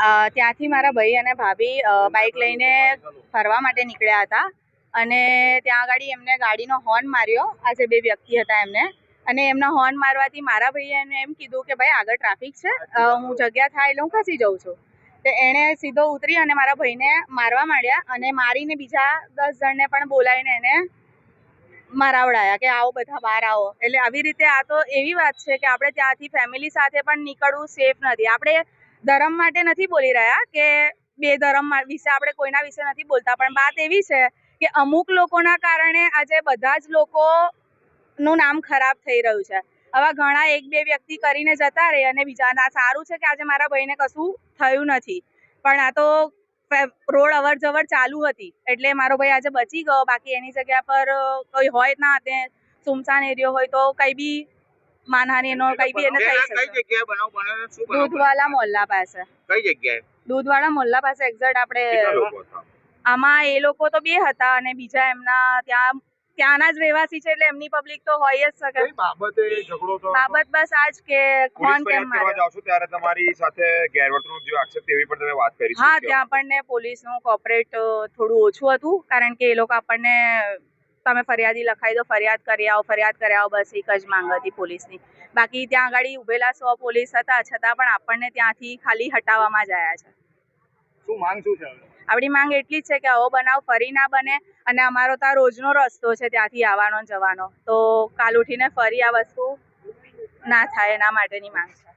ત્યાંથી મારા ભાઈ અને ભાભી બાઇક લઈને ફરવા માટે નીકળ્યા હતા અને ત્યાં આગળ એમને ગાડીનો હોર્ન માર્યો. આજે બે વ્યક્તિ હતા એમને, અને એમના હોર્ન મારવાથી મારા ભાઈએ એને એમ કીધું કે ભાઈ આગળ ટ્રાફિક છે, હું જગ્યા થાય એટલે હું ખસી જાઉં છું. તો એણે સીધો ઉતરી અને મારા ભાઈને મારવા માંડ્યા અને મારીને બીજા 10 જણને પણ બોલાવીને એને મરાવડાયા કે આવો બધા બહાર આવો. એટલે આવી રીતે આ તો એવી વાત છે કે આપણે ત્યાંથી ફેમિલી સાથે પણ નીકળવું સેફ નથી. આપણે ધર્મ માટે નથી બોલી રહ્યા કે બે ધર્મ વિશે આપણે કોઈના વિશે નથી બોલતા, પણ વાત એવી છે કે અમુક લોકોના કારણે આજે બધા જ લોકોનું નામ ખરાબ થઈ રહ્યું છે. આવા ઘણા એક બે વ્યક્તિ કરીને જતા રહે અને બીજાના સારું છે કે આજે મારા ભાઈને કશું થયું નથી, પણ આ તો રોડ અવર જવર ચાલુ હતી એટલે મારો ભાઈ આજે બચી ગયો. બાકી એની જગ્યા પર કોઈ હોય ના તે સુમસાન એરિયો હોય તો કઈ બી માનહાની નો કઈ બી એને થઈ શકે. કઈ જગ્યાએ બનાવ બન્યો? શું બનાવ? દૂધવાલા મોહલ્લા પાસે. કઈ જગ્યાએ? દૂધવાલા મોહલ્લા પાસે એક્ઝેક્ટ આપણે. કેટલા લોકો હતા આમાં? એ લોકો તો બે હતા અને બીજા એમના ત્યાંના જ રહેવાસી છે એટલે એમની પબ્લિક તો હોય જ શકે. કઈ બાબતે ઝઘડો થયો? બાબત બસ આજ કે કોણ કેમ મારે. જાવ છો ત્યારે તમારી સાથે ગેરવર્તણૂક જે આક્ષેપ તેવી પણ તમે વાત કરી. હા, ત્યાં આપણને પોલીસનું કોઓપરેટ થોડું ઓછું હતું, કારણ કે એ લોકો આપણને તમે ફરિયાદી લખાઈ દો, ફરિયાદ કરી આવો, બસ એક જ માંગ હતી પોલીસની. બાકી ત્યાં આગળ ઉભેલા 100 પોલીસ હતા, છતાં પણ આપણને ત્યાંથી ખાલી હટાવવામાં જ આવ્યા છે. શું માંગ શું છે? આપણી માંગ એટલી જ છે કે આવો બનાવ ફરી ના બને, અને અમારો તો રોજનો રસ્તો છે ત્યાંથી આવવાનો જવાનો, તો કાલ ઉઠીને ફરી આ વસ્તુ ના થાય એના માટેની માંગ છે.